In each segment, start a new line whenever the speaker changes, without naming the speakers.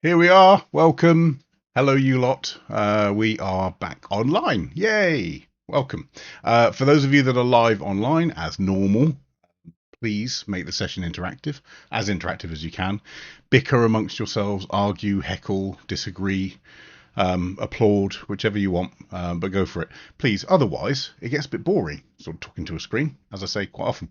Here we are. Welcome. Hello, you lot. We are back online. Yay. Welcome. For those of you that are live online, as normal, please make the session as interactive as you can. Bicker amongst yourselves, argue, heckle, disagree, applaud, whichever you want, but go for it, please. Otherwise, it gets a bit boring, sort of talking to a screen, as I say quite often.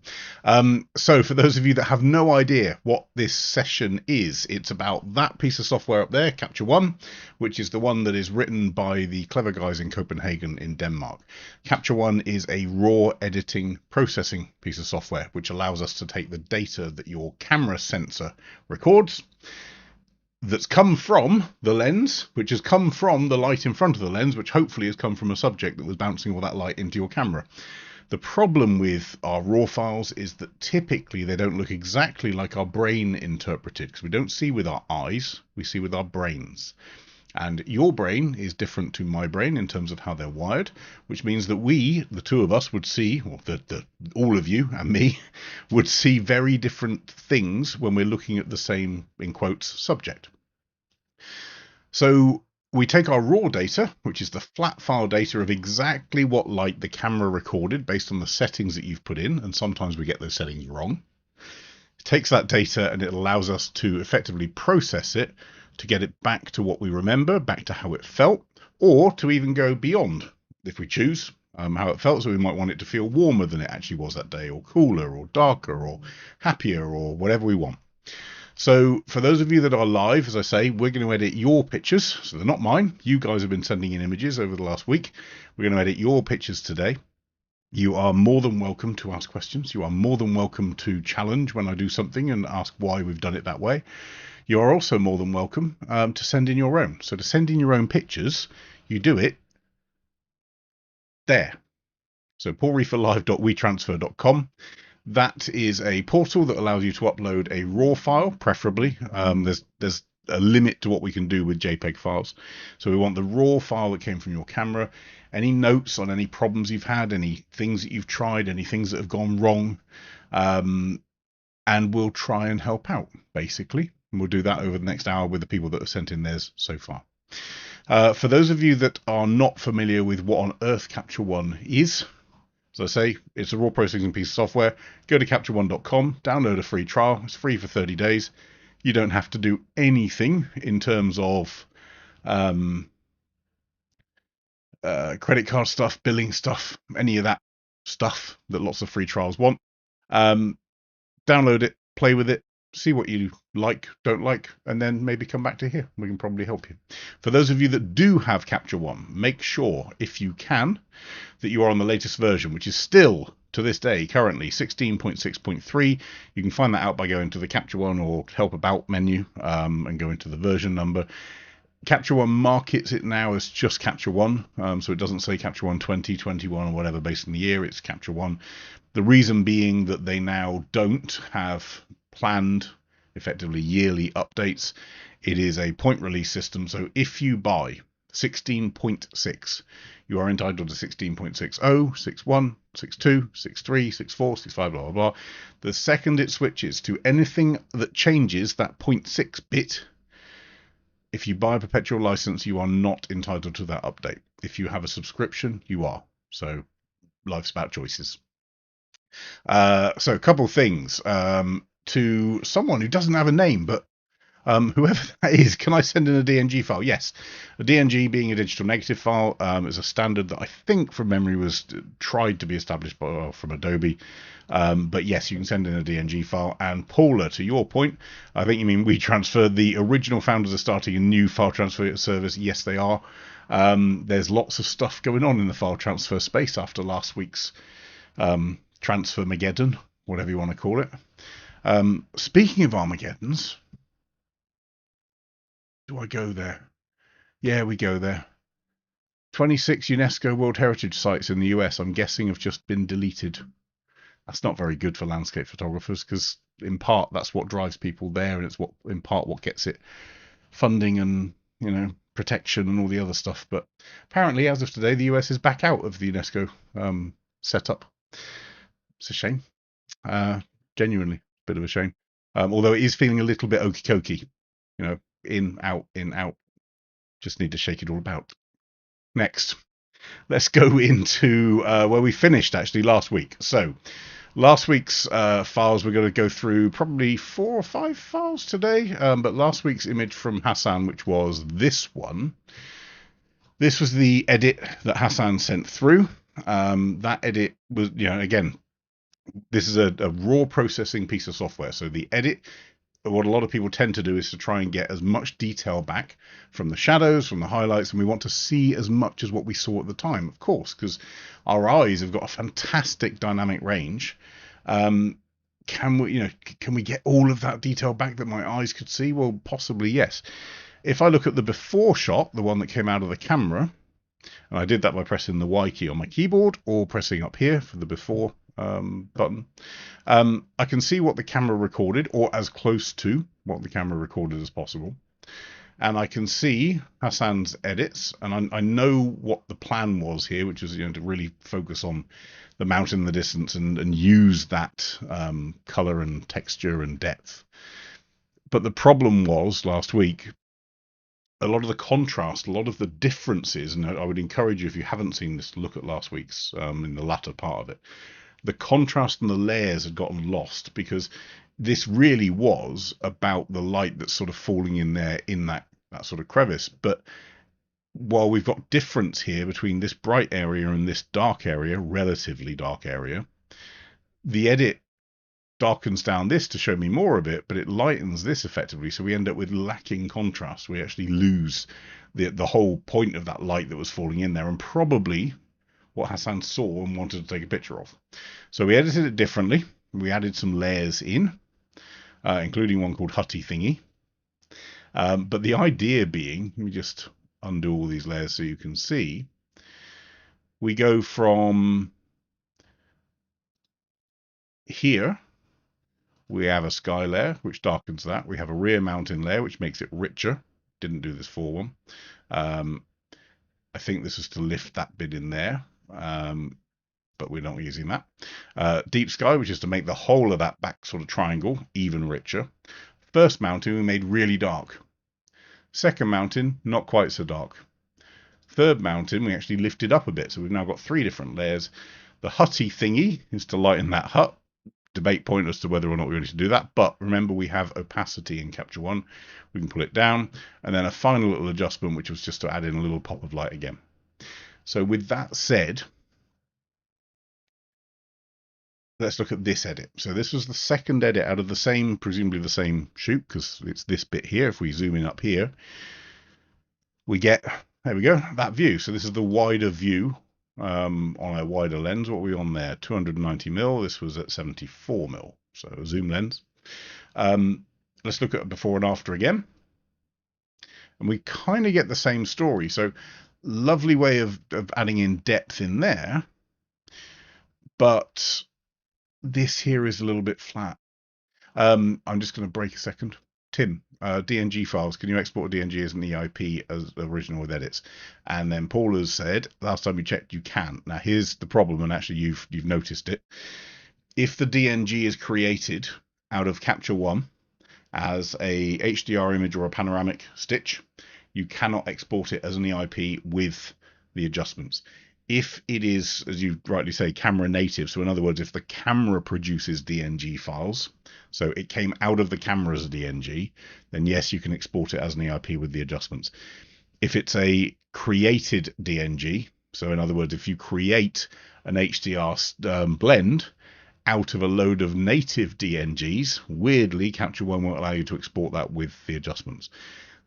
So, for those of you that have no idea what this session is, it's about that piece of software up there, Capture One, which is the one that is written by the clever guys in Copenhagen in Denmark. Capture One is a raw editing processing piece of software which allows us to take the data that your camera sensor records, that's come from the lens, which has come from the light in front of the lens, which hopefully has come from a subject that was bouncing all that light into your camera. The problem with our raw files is that typically they don't look exactly like our brain interpreted, because we don't see with our eyes, we see with our brains. And your brain is different to my brain in terms of how they're wired, which means that we, the two of us, would see, or all of you and me, would see very different things when we're looking at the same, in quotes, subject. So we take our raw data, which is the flat file data of exactly what light the camera recorded based on the settings that you've put in, and sometimes we get those settings wrong. It takes that data and it allows us to effectively process it to get it back to what we remember, back to how it felt, or to even go beyond, if we choose, how it felt. So we might want it to feel warmer than it actually was that day, or cooler, or darker, or happier, or whatever we want. So for those of you that are live, as I say, we're going to edit your pictures. So they're not mine. You guys have been sending in images over the last week. We're going to edit your pictures today. You are more than welcome to ask questions. You are more than welcome to challenge when I do something and ask why we've done it that way. You are also more than welcome to send in your own. So to send in your own pictures, you do it there. So paulreeferlive.wetransfer.com. That is a portal that allows you to upload a raw file, preferably. There's a limit to what we can do with JPEG files. So we want the raw file that came from your camera. Any notes on any problems you've had, any things that you've tried, any things that have gone wrong, and we'll try and help out, basically. And we'll do that over the next hour with the people that have sent in theirs so far. For those of you that are not familiar with what on earth Capture One is, as I say, it's a raw processing piece of software. Go to capture1.com, download a free trial. It's free for 30 days. You don't have to do anything in terms of credit card stuff, billing stuff, any of that stuff that lots of free trials want. Download it, play with it, see what you like, don't like, and then maybe come back to here. We can probably help you. For those of you that do have Capture One, make sure, if you can, that you are on the latest version, which is still, to this day, currently 16.6.3. You can find that out by going to the Capture One or Help About menu and go into the version number. Capture One markets it now as just Capture One, so it doesn't say Capture One 2021 or whatever based on the year. It's Capture One. The reason being that they now don't have planned, effectively yearly updates. It is a point release system, so if you buy 16.6, you are entitled to 16.60, 61, 62, 63, 64, 65, blah, blah, blah. The second it switches to anything that changes that 0.6 bit, if you buy a perpetual license, you are not entitled to that update. If you have a subscription, you are. So life's about choices. So a couple of things. To someone who doesn't have a name, but whoever that is, can I send in a DNG file? Yes. A DNG, being a digital negative file, is a standard that I think from memory was tried to be established from Adobe. But yes, you can send in a DNG file. And Paula, to your point, I think you mean WeTransfer. The original founders are starting a new file transfer service. Yes, they are. There's lots of stuff going on in the file transfer space after last week's Transfer Mageddon, whatever you want to call it. Speaking of Armageddons, do I go there? Yeah, we go there. 26 UNESCO World Heritage Sites in the US, I'm guessing, have just been deleted. That's not very good for landscape photographers because, in part, that's what drives people there, and it's what, in part, what gets it funding and, protection and all the other stuff. But apparently, as of today, the US is back out of the UNESCO setup. It's a shame. Genuinely, a bit of a shame. Although it is feeling a little bit okey-cokey. in, out, in, out. Just need to shake it all about. Next, let's go into where we finished actually last week. So last week's files, we're going to go through probably 4 or 5 files today. But last week's image from Hassan, which was this one, this was the edit that Hassan sent through. That edit was, again, this is a raw processing piece of software. So the edit, what a lot of people tend to do is to try and get as much detail back from the shadows, from the highlights, and we want to see as much as what we saw at the time, of course, because our eyes have got a fantastic dynamic range. Can we get all of that detail back that my eyes could see? Well, possibly yes. If I look at the before shot, the one that came out of the camera, and I did that by pressing the Y key on my keyboard or pressing up here for the before button, I can see what the camera recorded, or as close to what the camera recorded as possible. And I can see Hassan's edits, and I know what the plan was here, which is to really focus on the mount in the distance and use that color and texture and depth. But the problem was last week, a lot of the contrast, a lot of the differences, and I would encourage you, if you haven't seen this, to look at last week's in the latter part of it. The contrast and the layers had gotten lost because this really was about the light that's sort of falling in there in that sort of crevice. But while we've got difference here between this bright area and this dark area, relatively dark area, the edit darkens down this to show me more of it, but it lightens this effectively, so we end up with lacking contrast. We actually lose the whole point of that light that was falling in there, and probably what Hassan saw and wanted to take a picture of. So we edited it differently. We added some layers in, including one called Hutty Thingy. But the idea being, let me just undo all these layers so you can see. We go from here. We have a sky layer, which darkens that. We have a rear mountain layer, which makes it richer. Didn't do this for one. I think this is to lift that bit in there, but we're not using that. Deep sky, which is to make the whole of that back sort of triangle even richer. First mountain, we made really dark. Second mountain, not quite so dark. Third mountain, we actually lifted up a bit, so we've now got 3 different layers. The Hutty Thingy is to lighten that hut. Debate point as to whether or not we need to do that, but remember we have opacity in Capture One. We can pull it down, and then a final little adjustment, which was just to add in a little pop of light again. So with that said, let's look at this edit. So this was the second edit out of the same, presumably the same shoot, because it's this bit here. If we zoom in up here, we get, there we go, that view. So this is the wider view on a wider lens. What were we on there? 290mm. This was at 74mm, so a zoom lens. Let's look at before and after again, and we kind of get the same story. So lovely way of adding in depth in there, but this here is a little bit flat. I'm just going to break a second. Tim, DNG files, can you export a DNG as an EIP as original with edits? And then Paul has said, last time we checked, you can. Now here's the problem, and actually you've noticed it. If the DNG is created out of Capture One as a HDR image or a panoramic stitch, you cannot export it as an EIP with the adjustments. If it is, as you rightly say, camera native, so in other words, if the camera produces DNG files, so it came out of the camera as a DNG, then yes, you can export it as an EIP with the adjustments. If it's a created DNG, so in other words, if you create an HDR blend out of a load of native DNGs, weirdly, Capture One won't allow you to export that with the adjustments.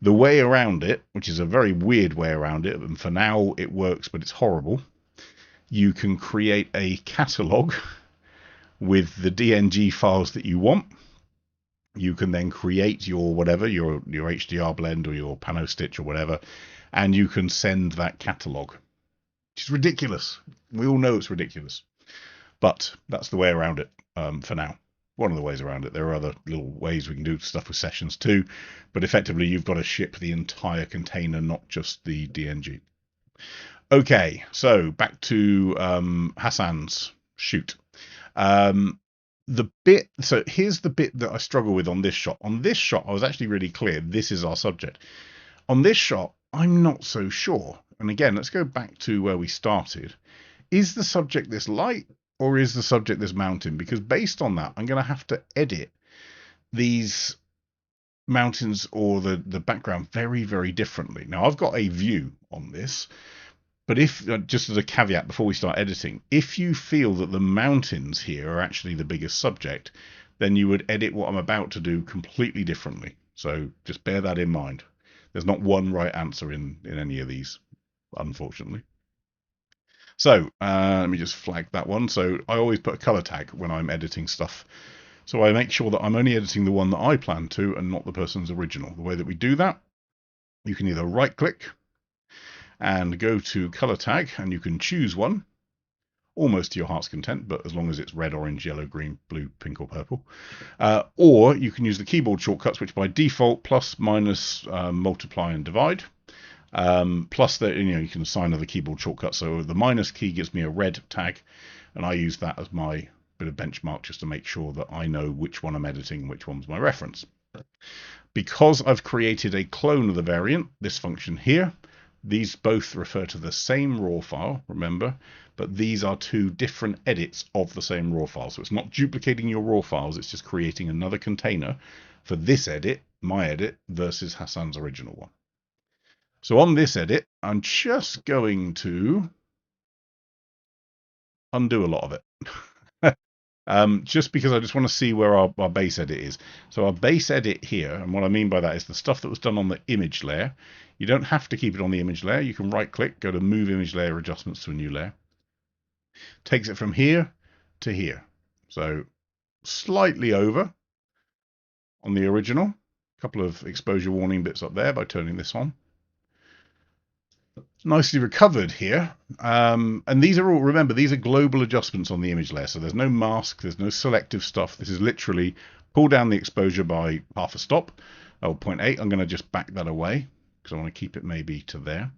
The way around it, which is a very weird way around it, and for now it works, but it's horrible, you can create a catalog with the DNG files that you want. You can then create your whatever, your HDR blend or your pano stitch or whatever, and you can send that catalog, which is ridiculous. We all know it's ridiculous, but that's the way around it for now. One of the ways around it. There are other little ways we can do stuff with sessions too, but effectively you've got to ship the entire container, not just the DNG. Okay, so back to Hassan's shoot. So here's the bit that I struggle with on this shot. On this shot, I was actually really clear. This is our subject. On this shot, I'm not so sure. And again, let's go back to where we started. Is the subject this light or is the subject this mountain? Because based on that, I'm going to have to edit these mountains or the background very, very differently. Now, I've got a view on this, but if, just as a caveat before we start editing, if you feel that the mountains here are actually the biggest subject, then you would edit what I'm about to do completely differently. So just bear that in mind. There's not one right answer in any of these, unfortunately. So let me just flag that one. So I always put a color tag when I'm editing stuff. So I make sure that I'm only editing the one that I plan to and not the person's original. The way that we do that, you can either right click and go to color tag and you can choose one almost to your heart's content, but as long as it's red, orange, yellow, green, blue, pink, or purple. Or you can use the keyboard shortcuts, which by default plus, minus, multiply, and divide. Plus, you can assign other keyboard shortcuts. So the minus key gives me a red tag, and I use that as my bit of benchmark just to make sure that I know which one I'm editing, which one's my reference. Because I've created a clone of the variant, this function here, these both refer to the same raw file, remember, but these are two different edits of the same raw file. So it's not duplicating your raw files, it's just creating another container for this edit, my edit, versus Hassan's original one. So on this edit, I'm just going to undo a lot of it. Just because I just want to see where our base edit is. So our base edit here, and what I mean by that is the stuff that was done on the image layer. You don't have to keep it on the image layer. You can right click, go to move image layer adjustments to a new layer. Takes it from here to here. So slightly over on the original. A couple of exposure warning bits up there by turning this on. Nicely recovered here. And these are all, remember, these are global adjustments on the image layer. So there's no mask, there's no selective stuff. This is literally pull down the exposure by half a stop. Oh, 0.8. I'm going to just back that away because I want to keep it maybe to there.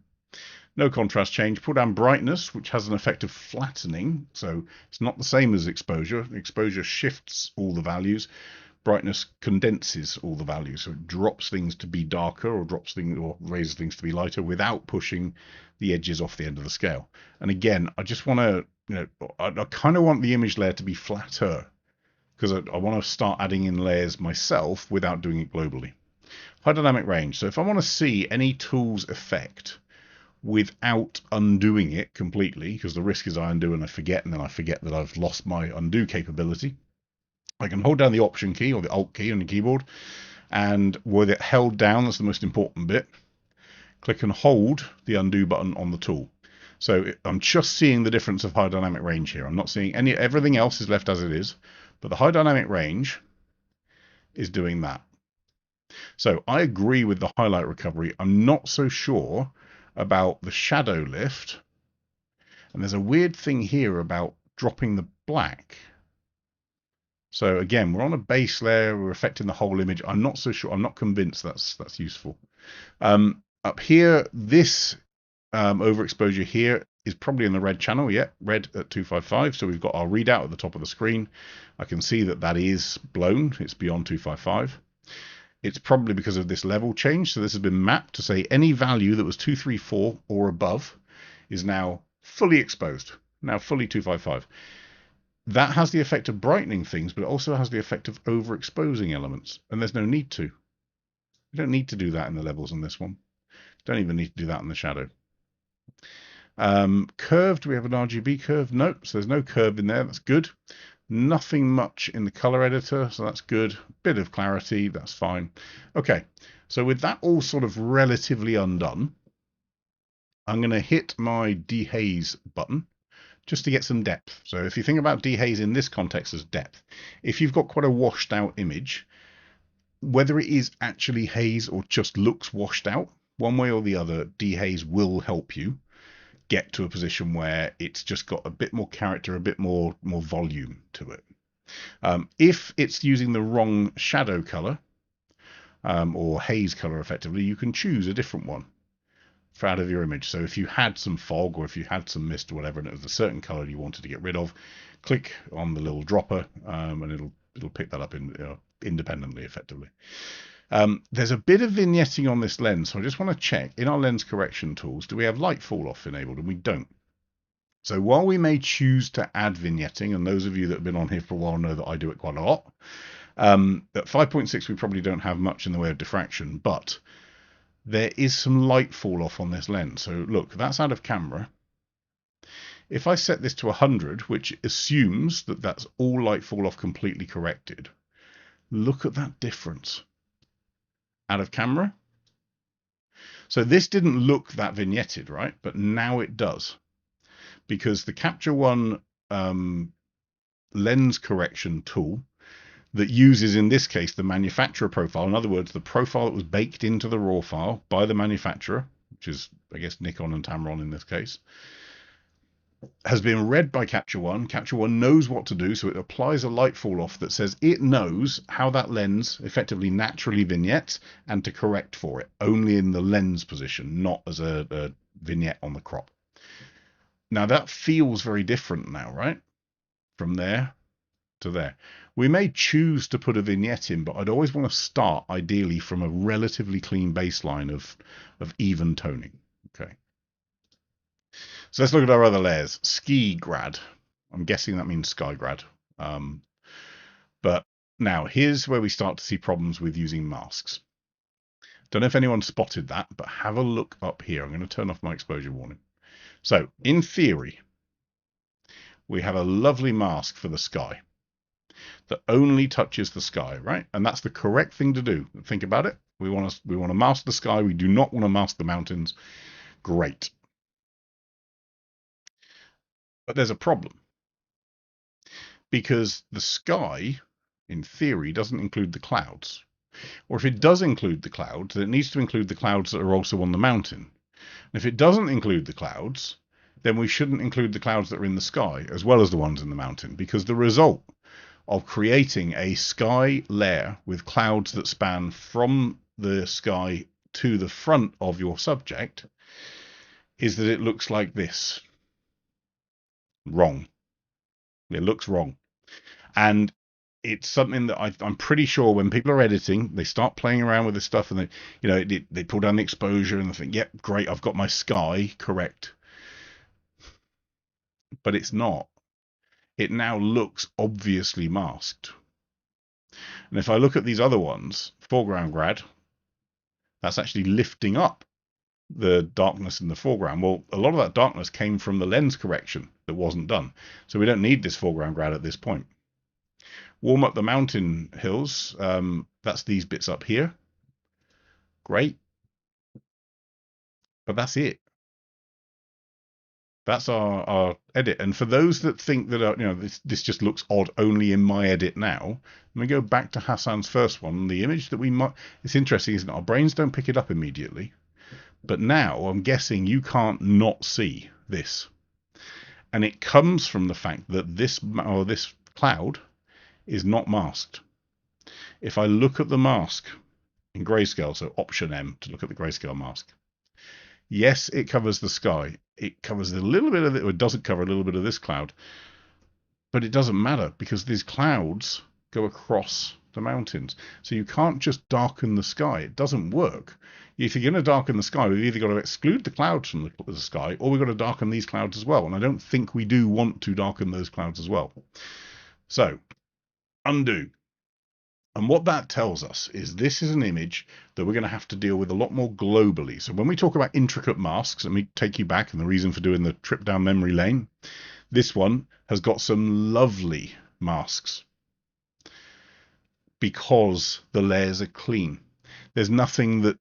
No contrast change. Pull down brightness, which has an effect of flattening. So it's not the same as exposure. Exposure shifts all the values. Brightness condenses all the values, so it drops things to be darker or drops things or raises things to be lighter without pushing the edges off the end of the scale. And again, I just want to, I kind of want the image layer to be flatter because I want to start adding in layers myself without doing it globally. High dynamic range. So if I want to see any tool's effect without undoing it completely, because the risk is I undo and I forget, and then I forget that I've lost my undo capability, I can hold down the Option key or the Alt key on your keyboard, and with it held down, that's the most important bit, click and hold the undo button on the tool. So I'm just seeing the difference of high dynamic range here. I'm not seeing everything else is left as it is, but the high dynamic range is doing that. So I agree with the highlight recovery. I'm not so sure about the shadow lift. And there's a weird thing here about dropping the black. So again, we're on a base layer, we're affecting the whole image. I'm not so sure, I'm not convinced that's useful. Up here, this overexposure here is probably in the red channel, yeah, red at 255. So we've got our readout at the top of the screen. I can see that that is blown, it's beyond 255. It's probably because of this level change. So this has been mapped to say any value that was 234 or above is now fully exposed, now fully 255. That has the effect of brightening things, but it also has the effect of overexposing elements, and there's no need to. You don't need to do that in the levels on this one. Don't even need to do that in the shadow. Curve, do we have an RGB curve? Nope, so there's no curve in there, that's good. Nothing much in the color editor, so that's good. Bit of clarity, that's fine. Okay, so with that all sort of relatively undone, I'm going to hit my dehaze button just to get some depth. So if you think about dehaze in this context as depth, if you've got quite a washed out image, whether it is actually haze or just looks washed out, one way or the other, dehaze will help you get to a position where it's just got a bit more character, a bit more volume to it. If it's using the wrong shadow color or haze color effectively, you can choose a different one for out of your image. So if you had some fog or if you had some mist or whatever and it was a certain color you wanted to get rid of, click on the little dropper, and it'll pick that up independently, effectively. There's a bit of vignetting on this lens, so I just want to check in our lens correction tools, do we have light fall off enabled? And we don't. So while we may choose to add vignetting, and those of you that have been on here for a while know that I do it quite a lot, at 5.6 we probably don't have much in the way of diffraction, but there is some light fall off on this lens. So look, that's out of camera. If I set this to 100, which assumes that that's all light fall off completely corrected, look at that difference. Out of camera. So this didn't look that vignetted, right? But now it does. Because the Capture One lens correction tool that uses, in this case, the manufacturer profile, in other words, the profile that was baked into the raw file by the manufacturer, which is, I guess, Nikon and Tamron in this case, has been read by Capture One. Capture One knows what to do, so it applies a light fall off that says it knows how that lens effectively naturally vignettes and to correct for it, only in the lens position, not as a vignette on the crop. Now that feels very different now, right? From there to there. We may choose to put a vignette in, but I'd always want to start ideally from a relatively clean baseline of even toning. Okay. So let's look at our other layers. Ski grad. I'm guessing that means sky grad. But now here's where we start to see problems with using masks. Don't know if anyone spotted that, but have a look up here. I'm going to turn off my exposure warning. So in theory, we have a lovely mask for the sky that only touches the sky, right? And that's the correct thing to do. Think about it. We want to mask the sky. We do not want to mask the mountains. Great. But there's a problem. Because the sky, in theory, doesn't include the clouds. Or if it does include the clouds, then it needs to include the clouds that are also on the mountain. And if it doesn't include the clouds, then we shouldn't include the clouds that are in the sky as well as the ones in the mountain, because the result of creating a sky layer with clouds that span from the sky to the front of your subject is that it looks like this. Wrong. It looks wrong. And it's something that I'm pretty sure when people are editing, they start playing around with this stuff and they pull down the exposure and they think, yep, great, I've got my sky correct. But it's not. It now looks obviously masked. And if I look at these other ones, foreground grad, that's actually lifting up the darkness in the foreground. Well, a lot of that darkness came from the lens correction that wasn't done. So we don't need this foreground grad at this point. Warm up the mountain hills. That's these bits up here. Great. But that's it. That's our edit. And for those that think that this just looks odd only in my edit now, let me go back to Hassan's first one. The image that we might, it's interesting, isn't it? Our brains don't pick it up immediately. But now I'm guessing you can't not see this. And it comes from the fact that this cloud is not masked. If I look at the mask in grayscale, so Option M to look at the grayscale mask, yes, it covers the sky. It covers a little bit of it, or it doesn't cover a little bit of this cloud. But it doesn't matter because these clouds go across the mountains. So you can't just darken the sky. It doesn't work. If you're going to darken the sky, we've either got to exclude the clouds from the sky, or we've got to darken these clouds as well. And I don't think we do want to darken those clouds as well. So, undo. And what that tells us is this is an image that we're going to have to deal with a lot more globally. So when we talk about intricate masks, let me take you back, and the reason for doing the trip down memory lane, this one has got some lovely masks because the layers are clean. There's nothing that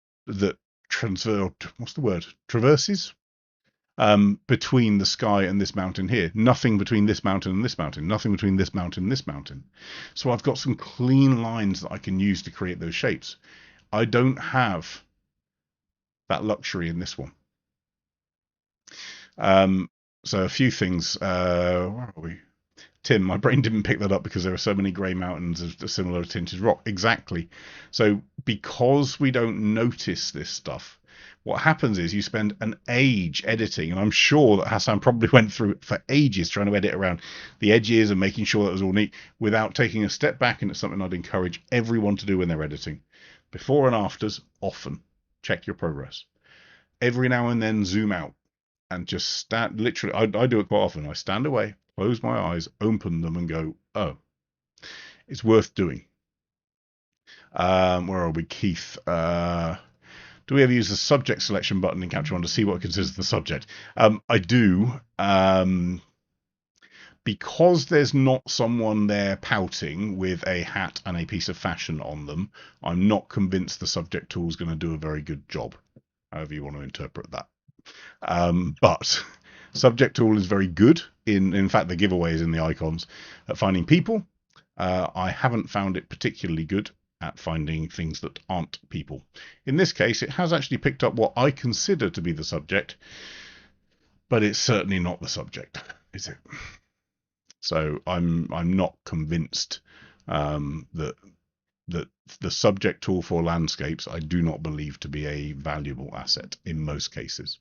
traverses between the sky and this mountain here. Nothing between this mountain and this mountain. Nothing between this mountain and this mountain. So I've got some clean lines that I can use to create those shapes. I don't have that luxury in this one. So a few things. Where are we? Tim, my brain didn't pick that up because there are so many grey mountains of similar tinted rock. Exactly. So because we don't notice this stuff, what happens is you spend an age editing, and I'm sure that Hassan probably went through for ages trying to edit around the edges and making sure that it was all neat without taking a step back. And it's something I'd encourage everyone to do when they're editing. Before and afters, often check your progress. Every now and then zoom out and just stand. Literally, I do it quite often. I stand away, close my eyes, open them, and go, oh, it's worth doing. Where are we, Keith? Do we ever use the subject selection button in Capture One to see what considers the subject? I do. Because there's not someone there pouting with a hat and a piece of fashion on them, I'm not convinced the subject tool is going to do a very good job, however you want to interpret that. But subject tool is very good in fact, the giveaways in the icons at finding people. I haven't found it particularly good at finding things that aren't people. In this case, it has actually picked up what I consider to be the subject, but it's certainly not the subject, is it? So I'm not convinced that the subject tool for landscapes, I do not believe to be a valuable asset in most cases.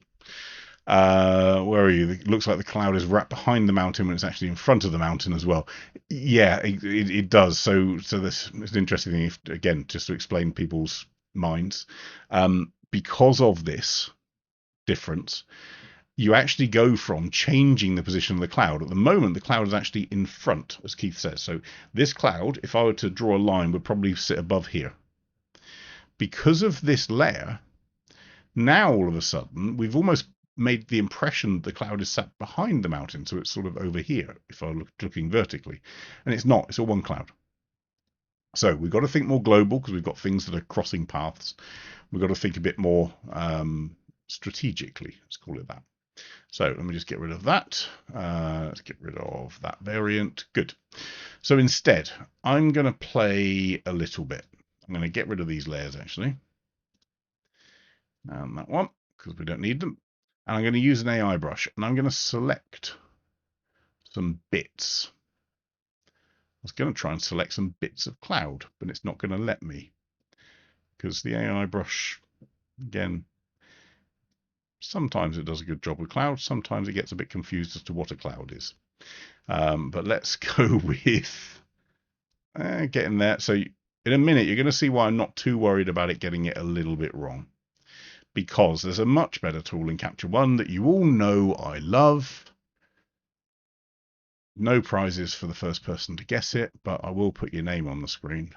Where are you? It looks like the cloud is wrapped behind the mountain when it's actually in front of the mountain as well. Yeah, it does. So this is an interesting thing. Again, just to explain people's minds, because of this difference, you actually go from changing the position of the cloud. At the moment, the cloud is actually in front, as Keith says. So this cloud, if I were to draw a line, would probably sit above here. Because of this layer, now all of a sudden, we've almost made the impression that the cloud is sat behind the mountain, so it's sort of over here if I look looking vertically, and it's not. It's all one cloud. So we've got to think more global because we've got things that are crossing paths. We've got to think a bit more strategically. Let's call it that. So let me just get rid of that. Let's get rid of that variant. Good. So instead, I'm going to play a little bit. I'm going to get rid of these layers actually, and that one because we don't need them. And I'm going to use an AI brush, and I'm going to select some bits. I was going to try and select some bits of cloud, but it's not going to let me because the AI brush, again, sometimes it does a good job with clouds, sometimes it gets a bit confused as to what a cloud is. But let's go with getting there. So in a minute, you're going to see why I'm not too worried about it getting it a little bit wrong, because there's a much better tool in Capture One that you all know I love. No prizes for the first person to guess it, but I will put your name on the screen.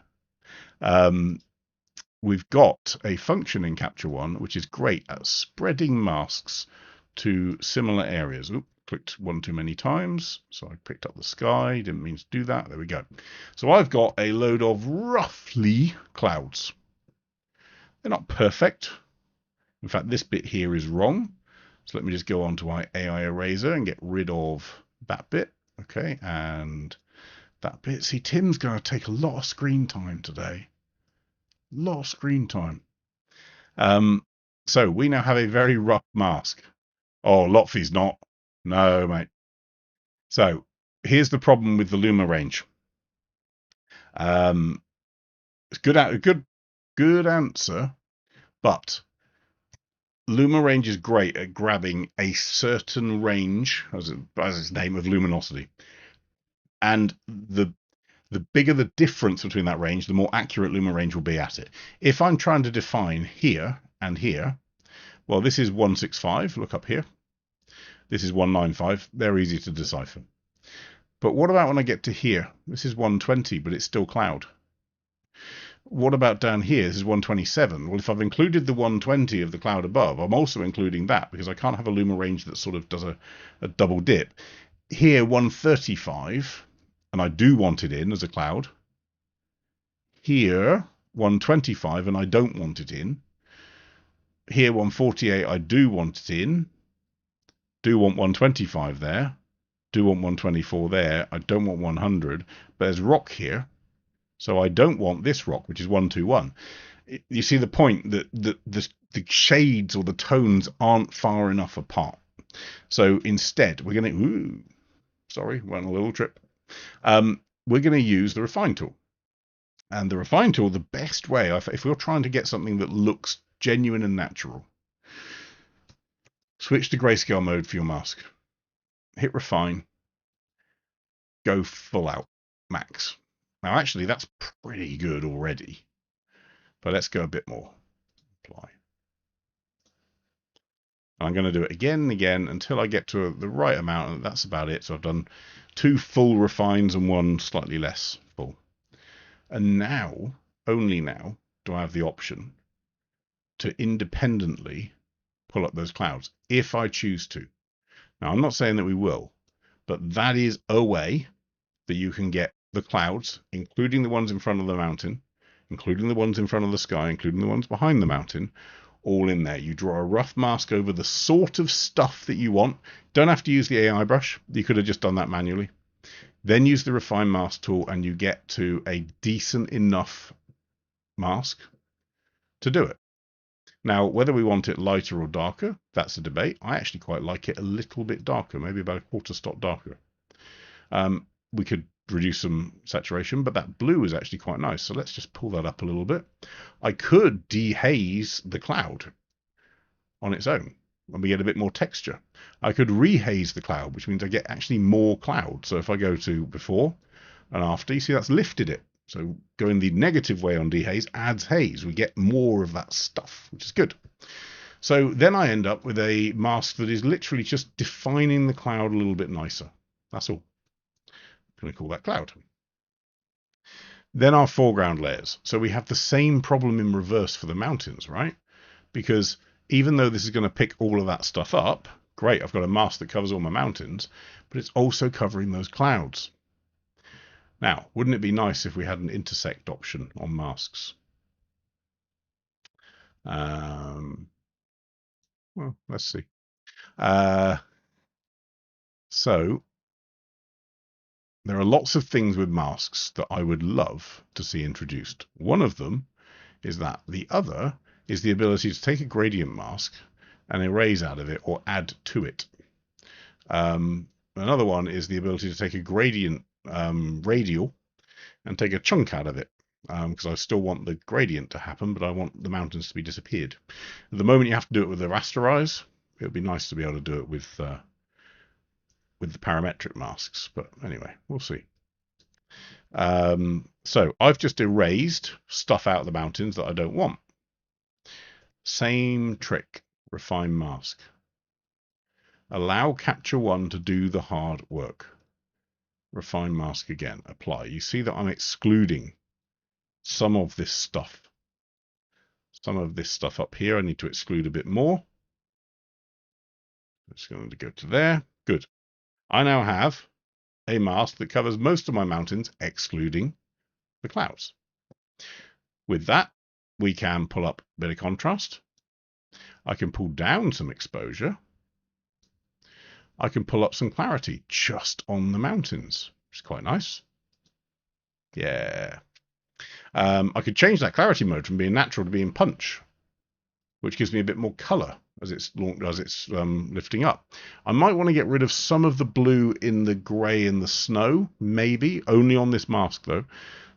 We've got a function in Capture One which is great at spreading masks to similar areas. Oop, clicked one too many times, so I picked up the sky. Didn't mean to do that. There we go. So I've got a load of roughly clouds. They're not perfect. In fact, this bit here is wrong. So let me just go on to my AI eraser and get rid of that bit. Okay, and that bit. See, Tim's going to take a lot of screen time today. A lot of screen time. So we now have a very rough mask. Oh, Lotfi's not. No, mate. So here's the problem with the Luma range. It's good answer, but Luma range is great at grabbing a certain range, as its name, of luminosity, and the bigger the difference between that range, the more accurate Luma range will be at it. If I'm trying to define here and here, well, this is 165. Look up here. This is 195. They're easy to decipher. But what about when I get to here? This is 120, but it's still cloud. What about down here? This is 127. Well, if I've included the 120 of the cloud above, I'm also including that because I can't have a Luma range that sort of does a double dip. Here, 135, and I do want it in as a cloud. Here, 125, and I don't want it in. Here, 148, I do want it in. Do want 125 there. Do want 124 there. I don't want 100. But there's rock here. So I don't want this rock, which is 121. You see the point that the shades or the tones aren't far enough apart. So instead, we're going to... Sorry, went on a little trip. We're going to use the Refine tool. And the Refine tool, the best way, if you're trying to get something that looks genuine and natural, Switch to grayscale mode for your mask. Hit refine. Go full out max. Now, actually, that's pretty good already. But let's go a bit more. Apply. I'm going to do it again and again until I get to the right amount, and that's about it. So I've done 2 full refines and 1 slightly less full. And now, only now, do I have the option to independently pull up those clouds, if I choose to. Now, I'm not saying that we will, but that is a way that you can get the clouds, including the ones in front of the mountain, including the ones in front of the sky, including the ones behind the mountain, all in there. You draw a rough mask over the sort of stuff that you want. Don't have to use the AI brush. You could have just done that manually. Then use the refine mask tool and you get to a decent enough mask to do it. Now, whether we want it lighter or darker, that's a debate. I actually quite like it a little bit darker, maybe about a quarter stop darker. We could reduce some saturation, but that blue is actually quite nice. So let's just pull that up a little bit. I could dehaze the cloud on its own and we get a bit more texture. I could rehaze the cloud, which means I get actually more cloud. So if I go to before and after, you see that's lifted it. So going the negative way on dehaze adds haze. We get more of that stuff, which is good. So then I end up with a mask that is literally just defining the cloud a little bit nicer. That's all. I'm going to call that cloud. Then our foreground layers. So we have the same problem in reverse for the mountains, right? Because even though this is going to pick all of that stuff up, great, I've got a mask that covers all my mountains, but it's also covering those clouds. Now, wouldn't it be nice if we had an intersect option on masks? Well, let's see. So there are lots of things with masks that I would love to see introduced. One of them is that. The other is the ability to take a gradient mask and erase out of it or add to it. Another one is the ability to take a gradient radial and take a chunk out of it, because I still want the gradient to happen, but I want the mountains to be disappeared. At the moment, you have to do it with the rasterize. It would be nice to be able to do it with the parametric masks, but anyway, we'll see. So I've just erased stuff out of the mountains that I don't want. Same trick, refine mask. Allow Capture One to do the hard work. Refine mask again, apply. You see that I'm excluding some of this stuff. Some of this stuff up here I need to exclude a bit more. I'm just going to go to there. Good. I now have a mask that covers most of my mountains, excluding the clouds. With that, we can pull up a bit of contrast. I can pull down some exposure. I can pull up some clarity just on the mountains, which is quite nice. Yeah. I could change that clarity mode from being natural to being punch, which gives me a bit more color as it's lifting up. I might want to get rid of some of the blue in the gray and the snow, maybe, only on this mask though.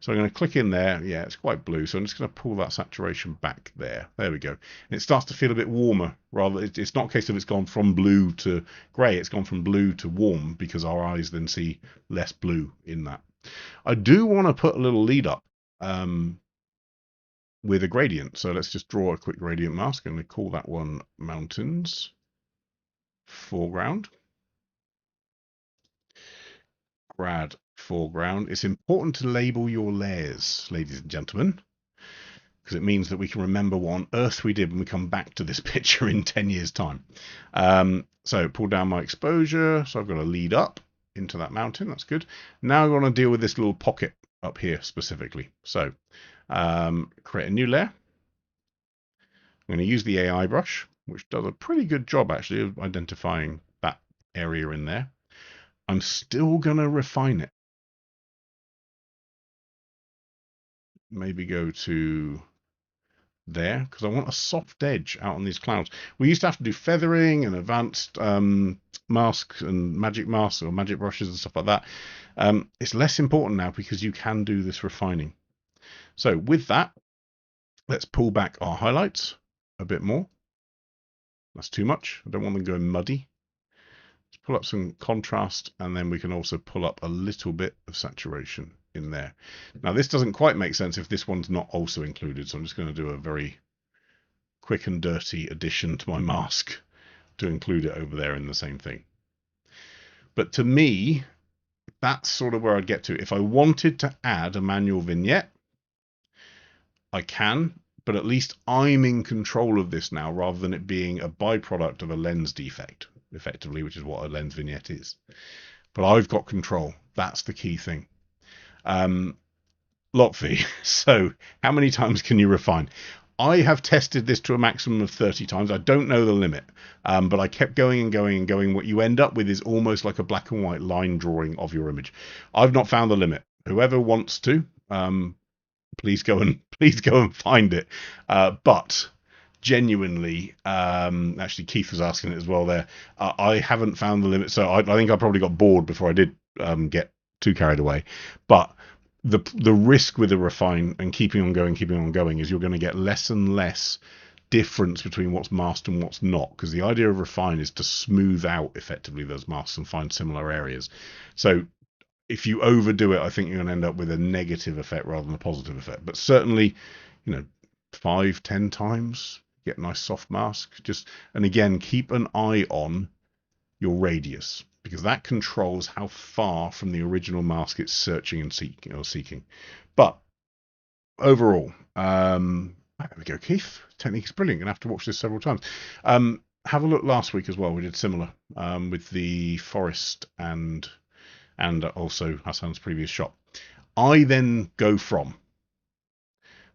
So I'm going to click in there. Yeah, it's quite blue, so I'm just going to pull that saturation back there. There we go. And it starts to feel a bit warmer. Rather, it's not a case of it's gone from blue to grey. It's gone from blue to warm because our eyes then see less blue in that. I do want to put a little lead up with a gradient. So let's just draw a quick gradient mask. I'm going to call that one Mountains Foreground. Grad foreground. It's important to label your layers, ladies and gentlemen, because it means that we can remember what on earth we did when we come back to this picture in 10 years time. So pull down my exposure. So I've got to lead up into that mountain. That's good. Now I'm going to deal with this little pocket up here specifically. So create a new layer. I'm going to use the AI brush, which does a pretty good job actually of identifying that area in there. I'm still going to refine it. Maybe go to there because I want a soft edge out on these clouds. We used to have to do feathering and advanced masks and magic masks or magic brushes and stuff like that. It's less important now because you can do this refining. So with that, let's pull back our highlights a bit more. That's too much. I don't want them going muddy. Let's pull up some contrast, and then we can also pull up a little bit of saturation in there. Now, this doesn't quite make sense if this one's not also included, so I'm just going to do a very quick and dirty addition to my mask to include it over there in the same thing. But to me, that's sort of where I'd get to. If I wanted to add a manual vignette, I can, but at least I'm in control of this now rather than it being a byproduct of a lens defect, effectively, which is what a lens vignette is. But I've got control. That's the key thing. Lotfi, so how many times can you refine? I have tested this to a maximum of 30 times. I don't know the limit, but I kept going and going and going. What you end up with is almost like a black and white line drawing of your image. I've not found the limit. Whoever wants to, please go and find it. But genuinely, actually Keith was asking it as well there. I haven't found the limit, so I think I probably got bored before I did get too carried away. But the risk with the refine and keeping on going is you're going to get less and less difference between what's masked and what's not, because the idea of refine is to smooth out effectively those masks and find similar areas. So if you overdo it, I think you're going to end up with a negative effect rather than a positive effect. But certainly, 5-10 times, get a nice soft mask. And again, keep an eye on your radius, because that controls how far from the original mask it's searching and seeking. But overall, there we go, Keith. Technique is brilliant. Gonna have to watch this several times. Have a look last week as well. We did similar with the forest and also Hassan's previous shot. I then go from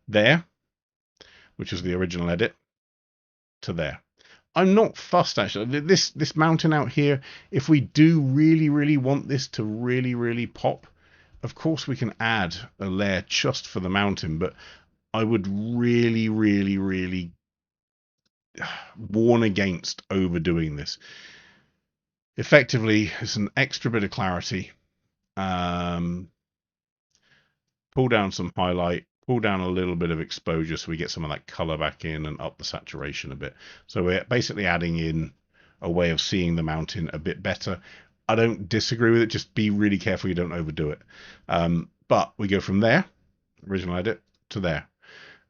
there, which is the original edit, to there. I'm not fussed, actually. This mountain out here, if we do really, really want this to really, really pop, of course we can add a layer just for the mountain, but I would really, really, really warn against overdoing this. Effectively, it's an extra bit of clarity. Pull down some highlight, pull down a little bit of exposure so we get some of that color back in and up the saturation a bit. So we're basically adding in a way of seeing the mountain a bit better. I don't disagree with it, just be really careful you don't overdo it. But we go from there, original edit, to there.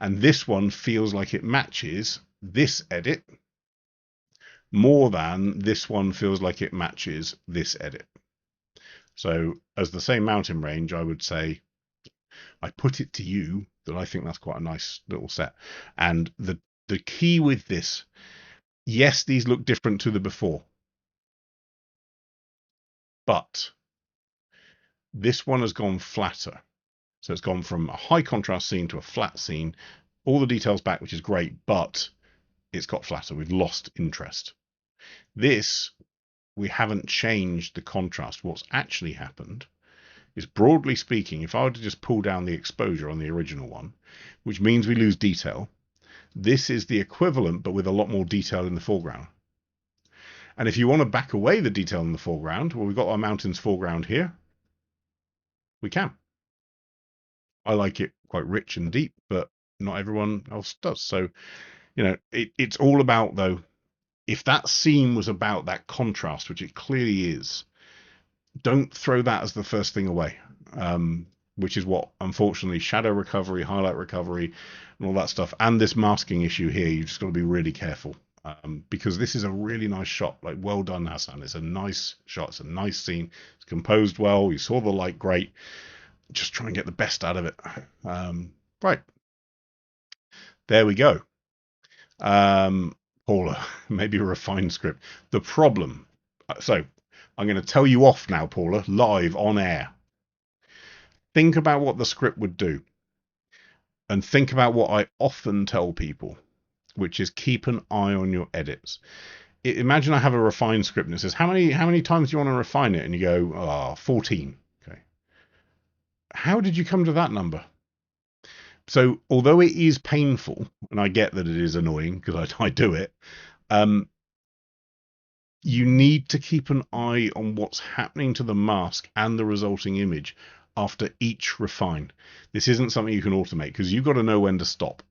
And this one feels like it matches this edit more than this one feels like it matches this edit. So as the same mountain range, I would say, I put it to you that I think that's quite a nice little set. And the key with this, yes, these look different to the before, but this one has gone flatter. So it's gone from a high contrast scene to a flat scene. All the details back, which is great, but it's got flatter. We've lost interest. This, we haven't changed the contrast. What's actually happened is, broadly speaking, if I were to just pull down the exposure on the original one, which means we lose detail, this is the equivalent, but with a lot more detail in the foreground. And if you want to back away the detail in the foreground, well, we've got our mountains foreground here. We can. I like it quite rich and deep, but not everyone else does. So, it's all about, though, if that scene was about that contrast, which it clearly is, don't throw that as the first thing away, which is what, unfortunately, shadow recovery, highlight recovery, and all that stuff, and this masking issue here, you've just got to be really careful, because this is a really nice shot. Like, well done, Hassan. It's a nice shot. It's a nice scene. It's composed well. You saw the light great. Just try and get the best out of it. Right. There we go. Paula, maybe a refined script. The problem. So I'm going to tell you off now, Paula, live on air. Think about what the script would do. And think about what I often tell people, which is keep an eye on your edits. Imagine I have a refined script and it says, how many times do you want to refine it? And you go, 14. Okay. How did you come to that number? So although it is painful, and I get that it is annoying because I do it, you need to keep an eye on what's happening to the mask and the resulting image after each refine. This isn't something you can automate, because you've got to know when to stop.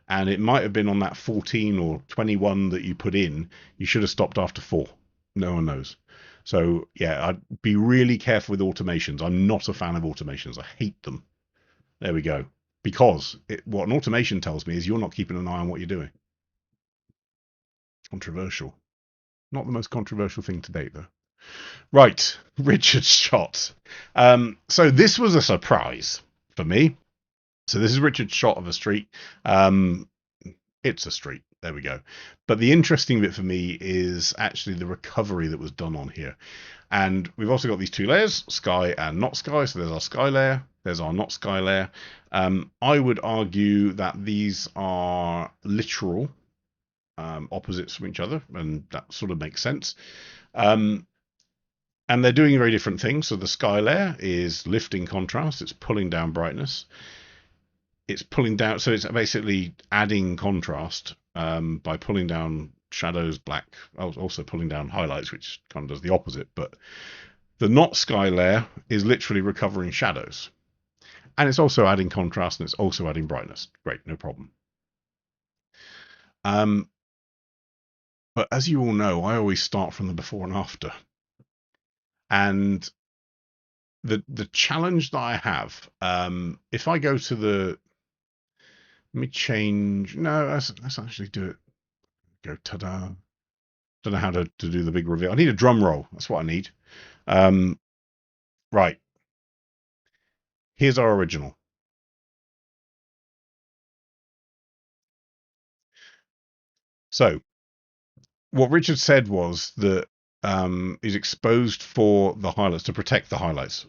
And it might have been on that 14 or 21 that you put in. You should have stopped after 4. No one knows. So yeah, I'd be really careful with automations. I'm not a fan of automations. I hate them. There we go. Because what an automation tells me is you're not keeping an eye on what you're doing. Controversial. Not the most controversial thing to date, though. Right, Richard's shot. So this was a surprise for me. So this is Richard's shot of a street. It's a street. There we go. But the interesting bit for me is actually the recovery that was done on here. And we've also got these 2 layers, sky and not sky. So there's our sky layer, there's our not sky layer. I would argue that these are literal opposites from each other, and that sort of makes sense. And they're doing very different things. So the sky layer is lifting contrast, it's pulling down brightness. It's pulling down, so it's basically adding contrast by pulling down shadows, black, also pulling down highlights, which kind of does the opposite. But the not sky layer is literally recovering shadows. And it's also adding contrast, and it's also adding brightness. Great, no problem. But as you all know, I always start from the before and after. And the challenge that I have, if I go to the, let me change, no, let's actually do it. Go, ta-da. Don't know how to do the big reveal. I need a drum roll. That's what I need. Right. Here's our original. So what Richard said was that is exposed for the highlights, to protect the highlights.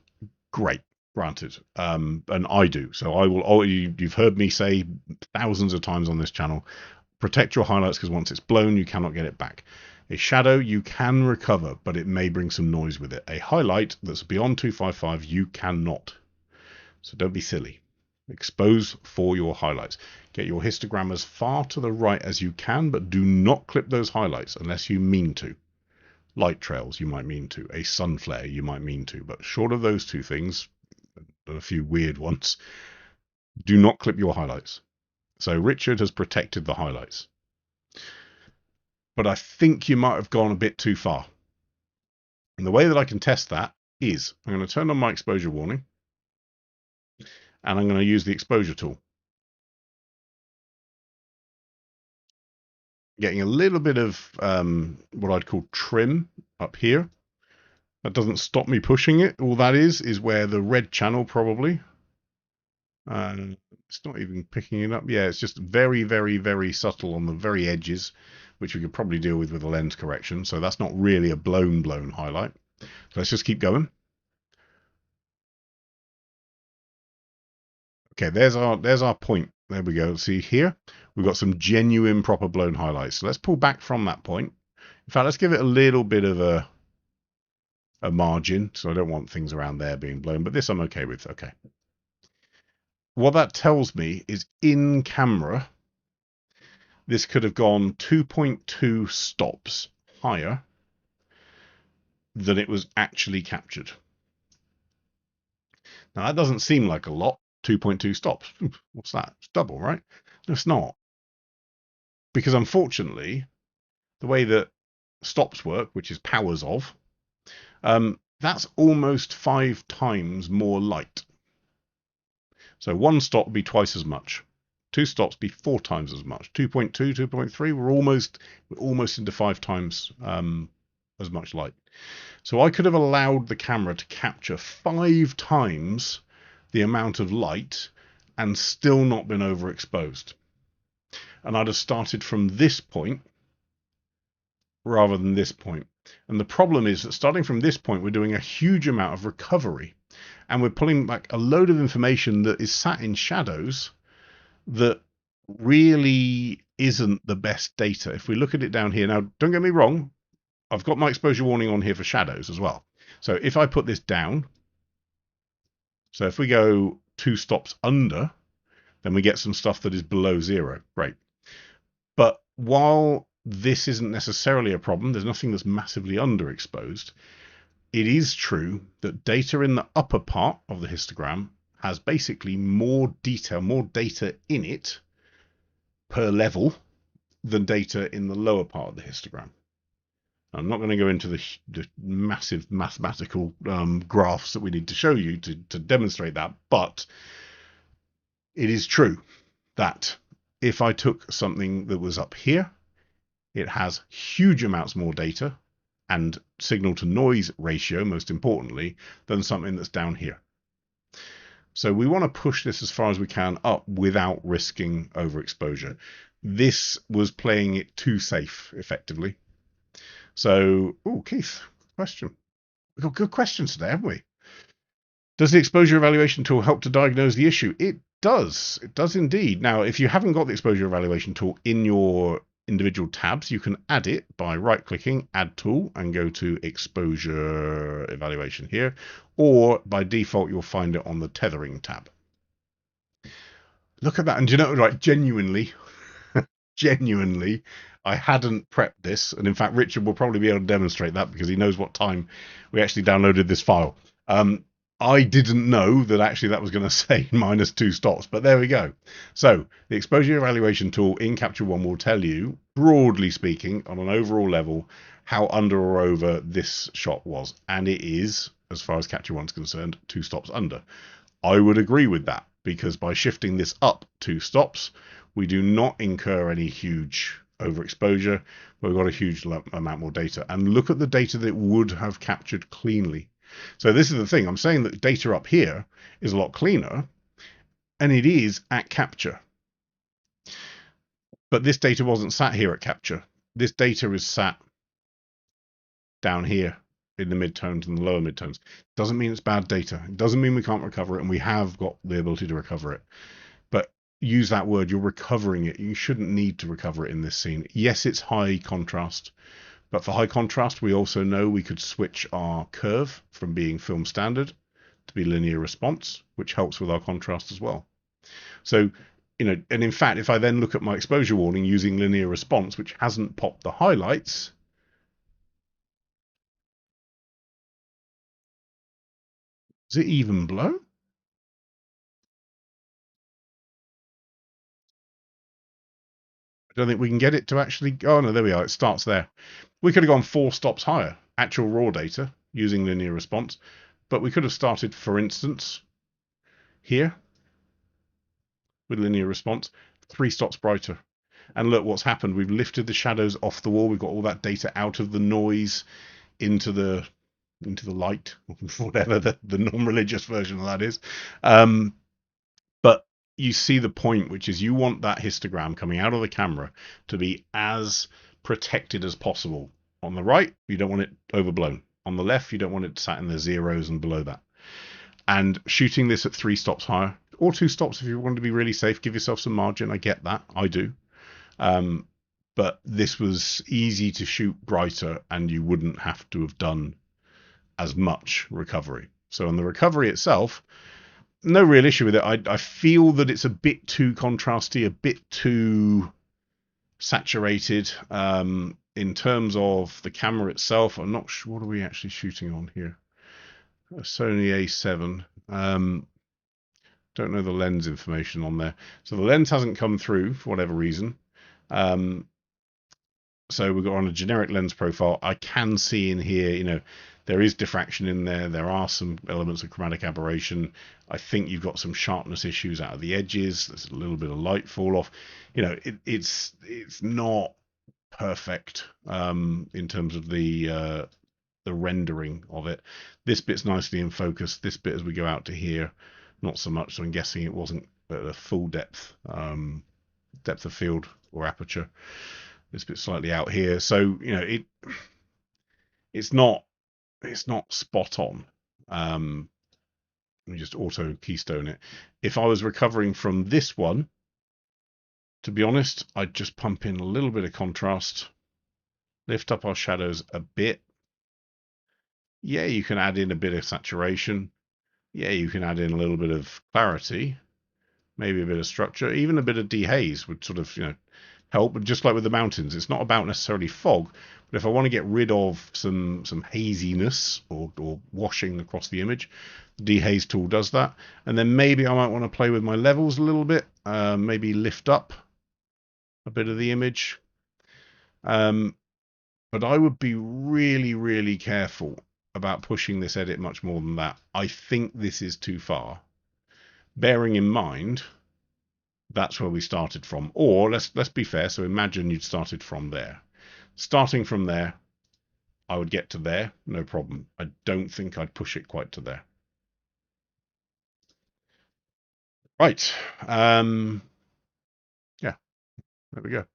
Great, granted. And I do. So I will. Oh, you've heard me say thousands of times on this channel, protect your highlights, because once it's blown, you cannot get it back. A shadow you can recover, but it may bring some noise with it. A highlight that's beyond 255, you cannot. So don't be silly. Expose for your highlights. Get your histogram as far to the right as you can, but do not clip those highlights unless you mean to. Light trails you might mean to. A sun flare you might mean to. But short of those 2 things, and a few weird ones, do not clip your highlights. So Richard has protected the highlights. But I think you might have gone a bit too far. And the way that I can test that is I'm going to turn on my exposure warning, and I'm going to use the exposure tool. Getting a little bit of what I'd call trim up here. That doesn't stop me pushing it. All that is where the red channel probably. It's not even picking it up. Yeah, it's just very, very, very subtle on the very edges, which we could probably deal with a lens correction. So that's not really a blown highlight. So let's just keep going. Okay, there's our point. There we go. See here, we've got some genuine proper blown highlights. So let's pull back from that point. In fact, let's give it a little bit of a margin. So I don't want things around there being blown, but this I'm okay with. Okay. What that tells me is in camera, this could have gone 2.2 stops higher than it was actually captured. Now that doesn't seem like a lot. 2.2 stops. What's that? It's double, right? No, it's not. Because unfortunately, the way that stops work, which is powers of, that's almost 5 times more light. So 1 stop would be twice as much. 2 stops be 4 times as much. 2.2, 2.3, we're almost into 5 times as much light. So I could have allowed the camera to capture 5 times the amount of light and still not been overexposed. And I'd have started from this point rather than this point. And the problem is that starting from this point, we're doing a huge amount of recovery. And we're pulling back a load of information that is sat in shadows that really isn't the best data. If we look at it down here, now don't get me wrong, I've got my exposure warning on here for shadows as well. So if I put this down, so if we go 2 stops under, then we get some stuff that is below 0. Great. But while this isn't necessarily a problem, there's nothing that's massively underexposed, it is true that data in the upper part of the histogram has basically more detail, more data in it per level than data in the lower part of the histogram. I'm not going to go into the massive mathematical graphs that we need to show you to demonstrate that, but it is true that if I took something that was up here, it has huge amounts more data and signal to noise ratio, most importantly, than something that's down here. So we want to push this as far as we can up without risking overexposure. This was playing it too safe, effectively. So, oh, Keith, question. We've got good questions today, haven't we? Does the exposure evaluation tool help to diagnose the issue? It does. It does indeed. Now, if you haven't got the exposure evaluation tool in your individual tabs, you can add it by right-clicking, Add Tool, and go to Exposure Evaluation here, or by default, you'll find it on the Tethering tab. Look at that. And do you know, right, genuinely, I hadn't prepped this, and in fact Richard will probably be able to demonstrate that because he knows what time we actually downloaded this file. I didn't know that actually that was going to say -2 stops, but there we go. So the exposure evaluation tool in Capture One will tell you, broadly speaking, on an overall level, how under or over this shot was, and it is, as far as Capture One's concerned, 2 stops under. I would agree with that, because by shifting this up 2 stops, we do not incur any huge overexposure. We've got a huge amount more data. And look at the data that it would have captured cleanly. So this is the thing. I'm saying that data up here is a lot cleaner, and it is at capture. But this data wasn't sat here at capture. This data is sat down here in the midtones and the lower midtones. Doesn't mean it's bad data. It doesn't mean we can't recover it, and we have got the ability to recover it. But use that word, you're recovering it. You shouldn't need to recover it in this scene. Yes, it's high contrast, but for high contrast, we also know we could switch our curve from being film standard to be linear response, which helps with our contrast as well. So, you know, and in fact, if I then look at my exposure warning using linear response, which hasn't popped the highlights, does it even blow? I don't think we can get it to actually. Oh no, there we are. It starts there. We could have gone 4 stops higher, actual raw data using linear response, but we could have started, for instance, here with linear response, 3 stops brighter. And look what's happened. We've lifted the shadows off the wall. We've got all that data out of the noise into the light, whatever the non-religious version of that is. But you see the point, which is you want that histogram coming out of the camera to be as protected as possible. On the right, you don't want it overblown. On the left, you don't want it sat in the zeros and below that. And shooting this at 3 stops higher, or 2 stops if you want to be really safe, give yourself some margin. I get that. I do. But this was easy to shoot brighter, and you wouldn't have to have done as much recovery. So on the recovery itself, no real issue with it. I feel that it's a bit too contrasty, a bit too saturated. In terms of the camera itself, I'm not sure. What are we actually shooting on here? A Sony A7. Don't know the lens information on there. So the lens hasn't come through for whatever reason. So we've got on a generic lens profile. I can see in here, you know, there is diffraction in there. There are some elements of chromatic aberration. I think you've got some sharpness issues out of the edges. There's a little bit of light fall off. You know, it's not perfect in terms of the rendering of it. This bit's nicely in focus. This bit as we go out to here, not so much. So I'm guessing it wasn't at a full depth of field or aperture. This bit slightly out here, so you know it's not spot on. Let me just auto keystone it. If I was recovering from this one, to be honest, I'd just pump in a little bit of contrast, lift up our shadows a bit. Yeah, you can add in a bit of saturation. Yeah, you can add in a little bit of clarity, maybe a bit of structure, even a bit of dehaze would sort of, you know, help. But just like with the mountains, it's not about necessarily fog, but if I want to get rid of some haziness or washing across the image, the dehaze tool does that. And then maybe I might want to play with my levels a little bit, maybe lift up a bit of the image. But I would be really, really careful about pushing this edit much more than that. I think this is too far. Bearing in mind, that's where we started from. Or let's be fair. So imagine you'd started from there. Starting from there, I would get to there, no problem. I don't think I'd push it quite to there. Right. Yeah, there we go.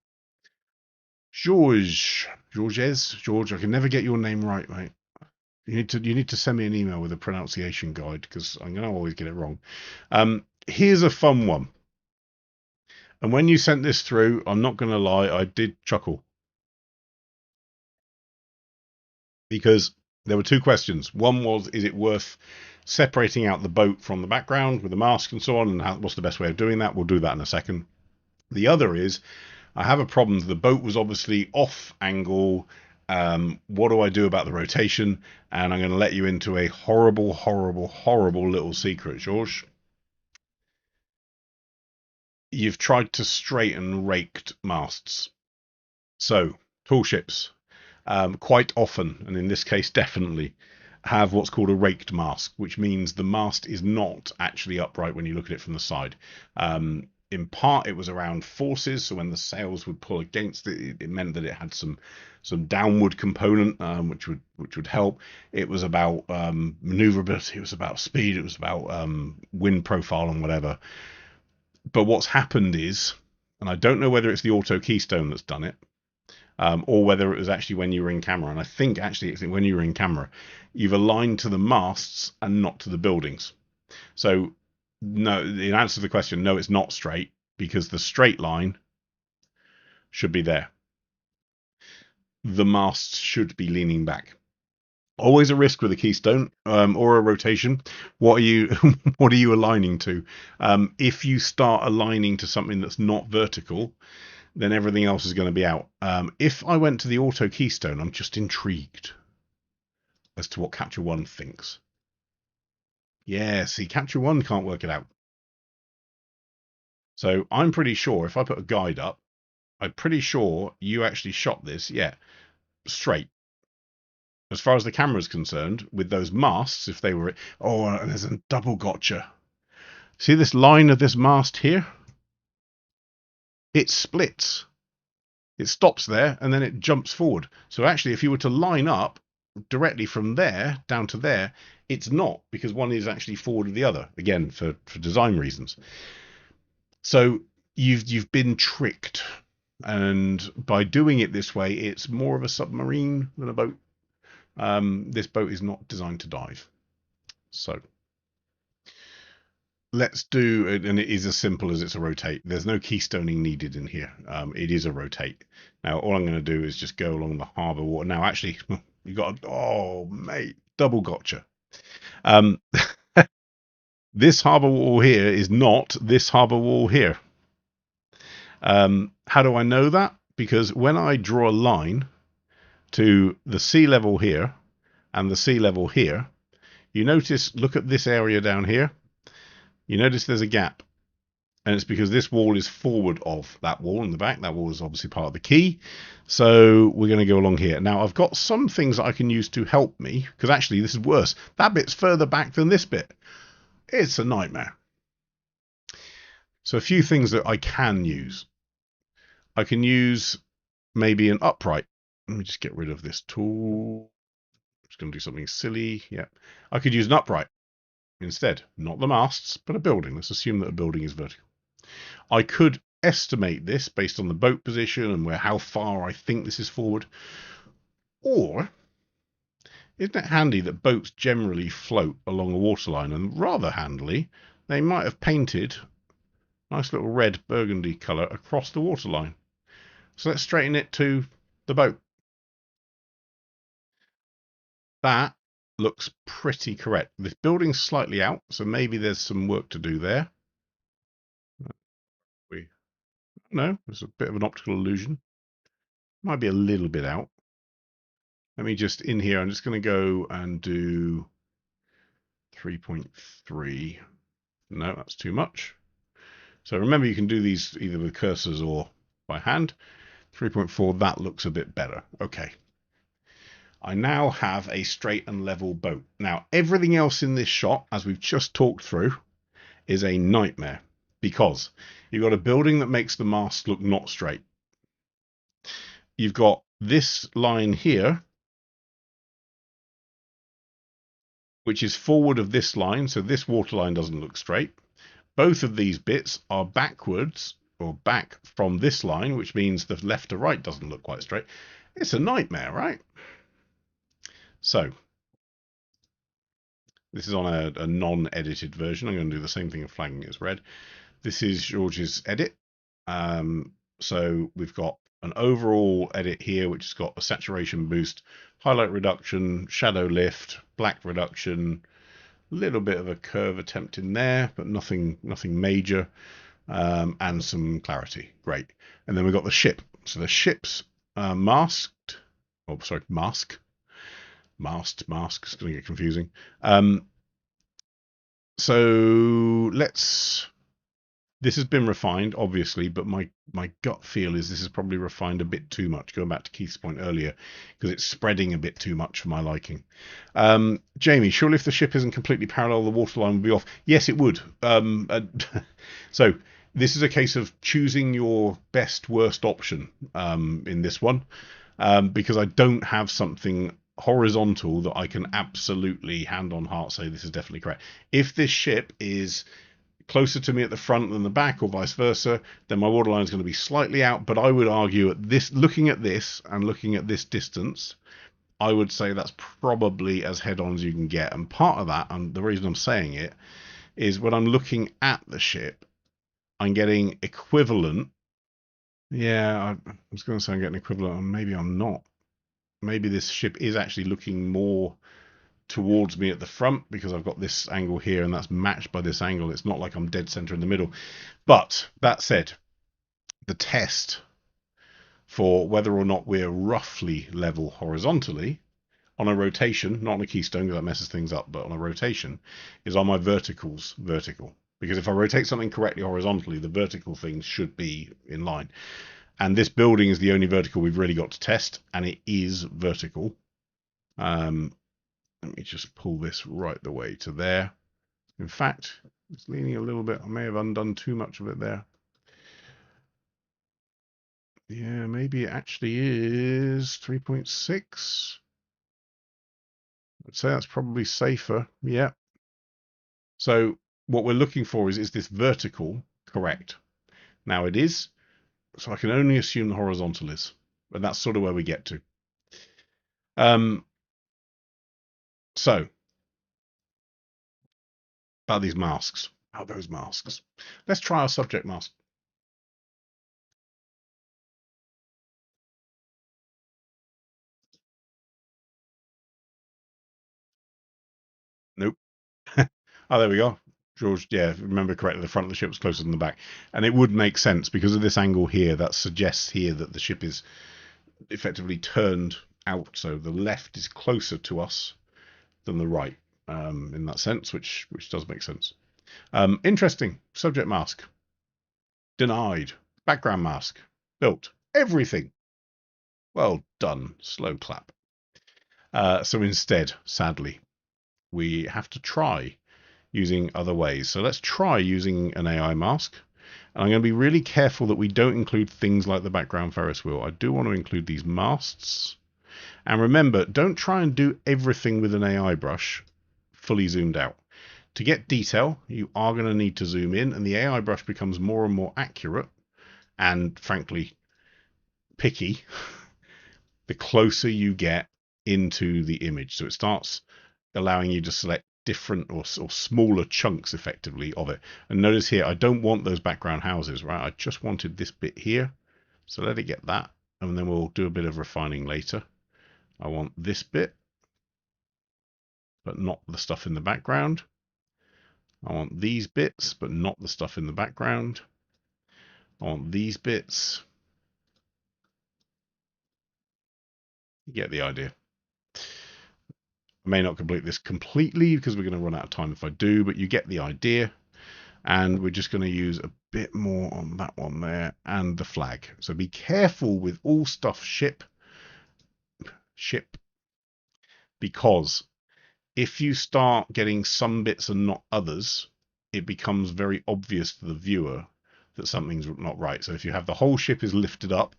George. George, I can never get your name right, mate. You need to send me an email with a pronunciation guide because I'm gonna always get it wrong. Here's a fun one. And when you sent this through, I'm not gonna lie, I did chuckle. Because there were two questions. One was, is it worth separating out the boat from the background with the mask and so on, and what's the best way of doing that? We'll do that in a second. The other is, I have a problem. The boat was obviously off angle. What do I do about the rotation? And I'm going to let you into a horrible, horrible, horrible little secret, George. You've tried to straighten raked masts. So, tall ships, quite often, and in this case definitely, have what's called a raked mast, which means the mast is not actually upright when you look at it from the side. In part, it was around forces, so when the sails would pull against it, it meant that it had some downward component, which would help. It was about maneuverability, it was about speed, it was about wind profile and whatever. But what's happened is, and I don't know whether it's the auto keystone that's done it, or whether it was actually when you were in camera. And I think actually it's when you were in camera, you've aligned to the masts and not to the buildings. So no, in answer to the question, no, it's not straight because the straight line should be there. The masts should be leaning back. Always a risk with a keystone or a rotation. What are you what are you aligning to? If you start aligning to something that's not vertical, then everything else is going to be out. If I went to the auto keystone, I'm just intrigued as to what Capture One thinks. Yeah, see, Capture One can't work it out. So I'm pretty sure if I put a guide up, I'm pretty sure you actually shot this, yeah, straight. As far as the camera is concerned, with those masts, if they were... Oh, and there's a double gotcha. See this line of this mast here? It splits. It stops there, and then it jumps forward. So actually, if you were to line up directly from there down to there, it's not, because one is actually forward of the other, again, for design reasons. So you've been tricked. And by doing it this way, it's more of a submarine than a boat. This boat is not designed to dive. So let's do it, and it is as simple as it's a rotate. There's no keystoning needed in here. It is a rotate. Now, all I'm going to do is just go along the harbour water. Now, actually, you got a, oh, mate, double gotcha. This harbour wall here is not this harbour wall here. How do I know that? Because when I draw a line to the sea level here and the sea level here, you notice, look at this area down here. You notice there's a gap. And it's because this wall is forward of that wall in the back. That wall is obviously part of the quay. So we're going to go along here. Now, I've got some things that I can use to help me, because actually this is worse. That bit's further back than this bit. It's a nightmare. So a few things that I can use. I can use maybe an upright. Let me just get rid of this tool. I'm just going to do something silly. Yeah. I could use an upright instead. Not the masts, but a building. Let's assume that a building is vertical. I could estimate this based on the boat position and how far I think this is forward. Or, isn't it handy that boats generally float along a waterline? And rather handily, they might have painted a nice little red burgundy colour across the waterline. So let's straighten it to the boat. That looks pretty correct. This building's slightly out, so maybe there's some work to do there. No, it's a bit of an optical illusion. Might be a little bit out. Let me just, in here, I'm just going to go and do 3.3. No, that's too much. So remember, you can do these either with cursors or by hand. 3.4, that looks a bit better. Okay. I now have a straight and level boat. Now, everything else in this shot, as we've just talked through, is a nightmare because you've got a building that makes the mast look not straight. You've got this line here, which is forward of this line, so this waterline doesn't look straight. Both of these bits are backwards or back from this line, which means the left to right doesn't look quite straight. It's a nightmare, right? So this is on a non-edited version. I'm going to do the same thing of flagging it as red. This is George's edit. So we've got an overall edit here, which has got a saturation boost, highlight reduction, shadow lift, black reduction, a little bit of a curve attempt in there, but nothing major, and some clarity. Great. And then we've got the ship. So the ship's masked. Oh, sorry, mask. Masked. It's going to get confusing. So let's. This has been refined, obviously, but my gut feel is this is probably refined a bit too much, going back to Keith's point earlier, because it's spreading a bit too much for my liking. Jamie, surely if the ship isn't completely parallel, the waterline would be off. Yes, it would. So this is a case of choosing your best, worst option in this one, because I don't have something horizontal that I can absolutely hand on heart say this is definitely correct. If this ship is closer to me at the front than the back, or vice versa, then my waterline is going to be slightly out. But I would argue at this, looking at this and looking at this distance, I would say that's probably as head-on as you can get. And part of that, and the reason I'm saying it, is when I'm looking at the ship, I'm getting equivalent. Yeah, I was going to say I'm getting equivalent, and maybe I'm not. Maybe this ship is actually looking more towards me at the front because I've got this angle here and that's matched by this angle. It's not like I'm dead center in the middle. But that said, the test for whether or not we're roughly level horizontally on a rotation, not on a keystone because that messes things up, but on a rotation, is are my verticals vertical? Because if I rotate something correctly horizontally, the vertical things should be in line. And this building is the only vertical we've really got to test, and it is vertical. Let me just pull this right the way to there. In fact, it's leaning a little bit. I may have undone too much of it there. Yeah, maybe it actually is 3.6. I'd say that's probably safer. Yeah. So what we're looking for is this vertical correct? Now it is. So I can only assume the horizontal is. And that's sort of where we get to. So about these masks. How those masks. Let's try our subject mask. Nope. Oh, there we go. George, yeah, if I remember correctly, the front of the ship was closer than the back. And it would make sense because of this angle here that suggests here that the ship is effectively turned out. So the left is closer to us than the right in that sense, which does make sense. Interesting. Subject mask. Denied. Background mask. Built. Everything. Well done. Slow clap. So instead, sadly, we have to try using other ways. So let's try using an AI mask. And I'm going to be really careful that we don't include things like the background Ferris wheel. I do want to include these masts. And remember, don't try and do everything with an AI brush fully zoomed out. To get detail, you are going to need to zoom in, and the AI brush becomes more and more accurate and, frankly, picky the closer you get into the image. So it starts allowing you to select different or smaller chunks effectively of it. And notice here, I don't want those background houses, right? I just wanted this bit here. So let it get that, and then we'll do a bit of refining later. I want this bit, but not the stuff in the background. I want these bits, but not the stuff in the background. I want these bits. You get the idea. I may not complete this completely because we're going to run out of time if I do, but you get the idea. And we're just going to use a bit more on that one there, and the flag. So be careful with all stuff ship, because if you start getting some bits and not others, it becomes very obvious to the viewer that something's not right. So if you have the whole ship is lifted up,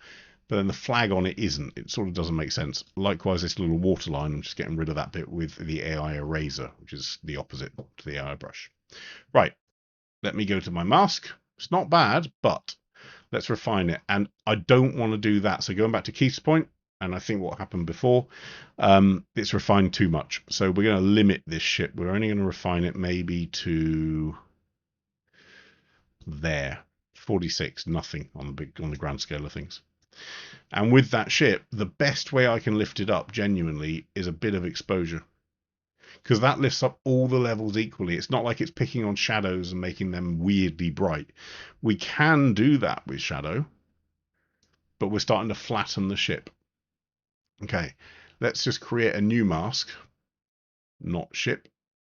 but then the flag on it isn't, it sort of doesn't make sense. Likewise, this little waterline, I'm just getting rid of that bit with the AI eraser, which is the opposite to the AI brush. Right, let me go to my mask. It's not bad, but let's refine it. And I don't want to do that. So going back to Keith's point, and I think what happened before, it's refined too much. So we're going to limit this ship. We're only going to refine it maybe to there. 46, nothing on the grand scale of things. And with that ship, the best way I can lift it up genuinely is a bit of exposure, because that lifts up all the levels equally. It's not like it's picking on shadows and making them weirdly bright. We can do that with shadow, but we're starting to flatten the ship. Okay, let's just create a new mask, not ship.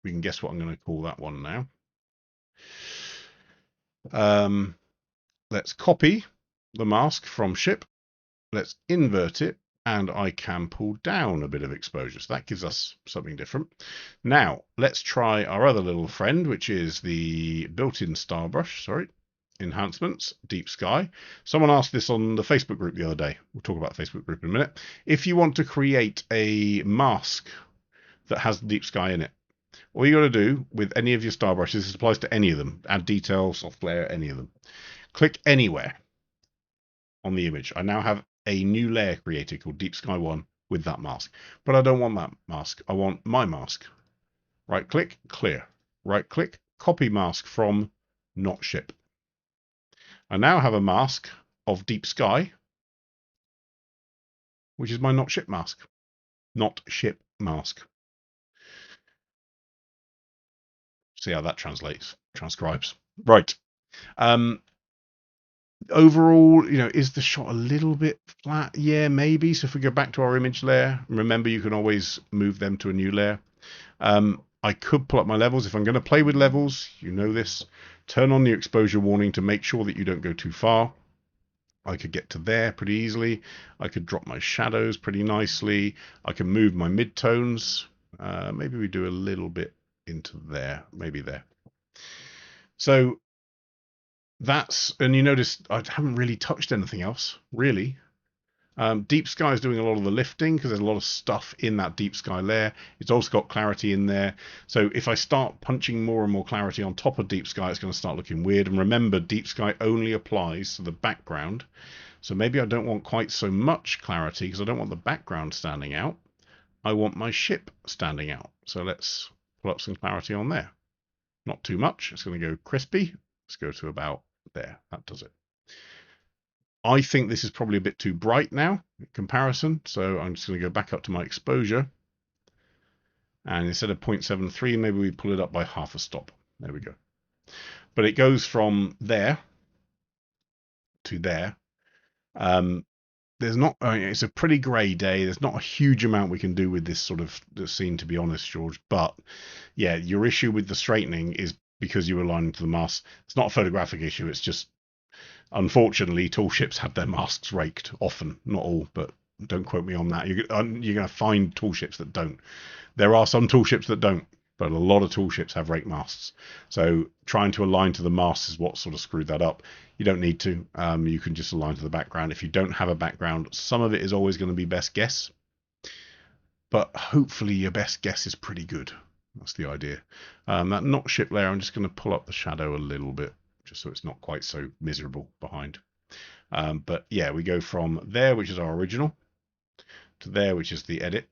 We can guess what I'm going to call that one now. Let's copy the mask from ship. Let's invert it, and I can pull down a bit of exposure. So that gives us something different. Now, let's try our other little friend, which is the built-in star brush, sorry, enhancements, deep sky. Someone asked this on the Facebook group the other day. We'll talk about the Facebook group in a minute. If you want to create a mask that has deep sky in it, all you got to do with any of your star brushes, this applies to any of them, add detail, soft layer, any of them. Click anywhere on the image. I now have a new layer created called Deep Sky 1 with that mask. But I don't want that mask. I want my mask. Right click, clear. Right click, copy mask from not ship. I now have a mask of Deep Sky, which is my not ship mask. Not ship mask. See how that transcribes. Right. Overall, is the shot a little bit flat? Yeah, maybe. So if we go back to our image layer, remember you can always move them to a new layer. I could pull up my levels. If I'm going to play with levels, you know this, turn on the exposure warning to make sure that you don't go too far. I could get to there pretty easily. I could drop my shadows pretty nicely. I can move my midtones. Maybe we do a little bit into there, maybe there. So that's, and you notice I haven't really touched anything else, really. Deep Sky is doing a lot of the lifting because there's a lot of stuff in that Deep Sky layer. It's also got clarity in there. So if I start punching more and more clarity on top of Deep Sky, it's going to start looking weird. And remember, Deep Sky only applies to the background. So maybe I don't want quite so much clarity because I don't want the background standing out. I want my ship standing out. So let's pull up some clarity on there. Not too much. It's going to go crispy. Let's go to about there. That does it. I think this is probably a bit too bright now in comparison, so I'm just going to go back up to my exposure, and instead of 0.73, maybe we pull it up by half a stop. There we go. But it goes from there to there. There's not, it's a pretty grey day. There's not a huge amount we can do with this sort of scene, to be honest, George. But yeah, your issue with the straightening is because you align to the mask. It's not a photographic issue. It's just, unfortunately, tall ships have their masks raked often, not all, but don't quote me on that. You're going to find tall ships that don't. There are some tall ships that don't, but a lot of tall ships have raked masts. So trying to align to the mast is what sort of screwed that up. You don't need to. You can just align to the background. If you don't have a background, some of it is always going to be best guess, but hopefully your best guess is pretty good. That's the idea. That not ship layer, I'm just going to pull up the shadow a little bit, just so it's not quite so miserable behind. But yeah, we go from there, which is our original, to there, which is the edit,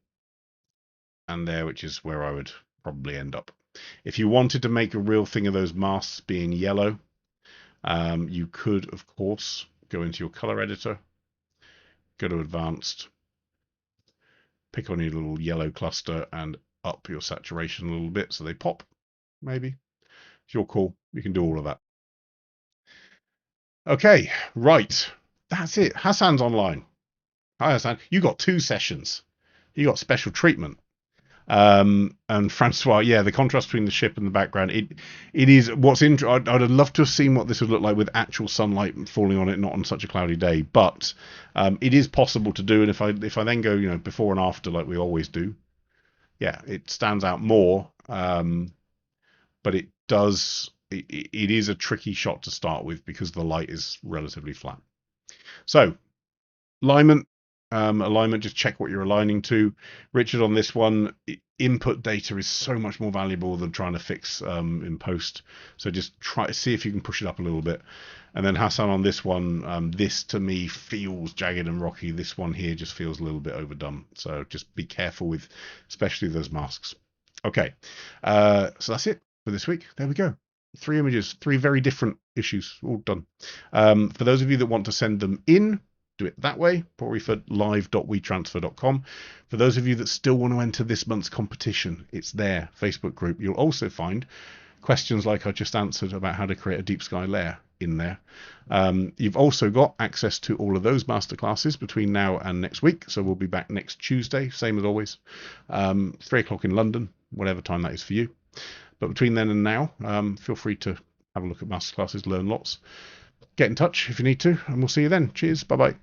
and there, which is where I would probably end up. If you wanted to make a real thing of those masts being yellow, you could, of course, go into your color editor, go to advanced, pick on your little yellow cluster and up your saturation a little bit so they pop, maybe. It's your call. You can do all of that. Okay, right. That's it. Hassan's online. Hi, Hassan. You got 2 sessions. You got special treatment. And Francois, yeah, the contrast between the ship and the background, it is what's I'd have loved to have seen what this would look like with actual sunlight falling on it, not on such a cloudy day. But it is possible to do, and if I then go, before and after like we always do, yeah, it stands out more. But it does. It is a tricky shot to start with because the light is relatively flat. So alignment, just check what you're aligning to. Richard, on this one, input data is so much more valuable than trying to fix in post. So just try to see if you can push it up a little bit. And then Hassan, on this one, this to me feels jagged and rocky. This one here just feels a little bit overdone. So just be careful with, especially those masks. Okay, so that's it for this week. There we go. 3 images, 3 very different issues, all done. For those of you that want to send them in, do it that way, live.wetransfer.com. For those of you that still want to enter this month's competition, it's there, Facebook group. You'll also find questions like I just answered about how to create a deep sky layer in there. You've also got access to all of those masterclasses between now and next week. So we'll be back next Tuesday, same as always, 3 o'clock in London, whatever time that is for you. But between then and now, feel free to have a look at masterclasses, learn lots. Get in touch if you need to, and we'll see you then. Cheers. Bye-bye.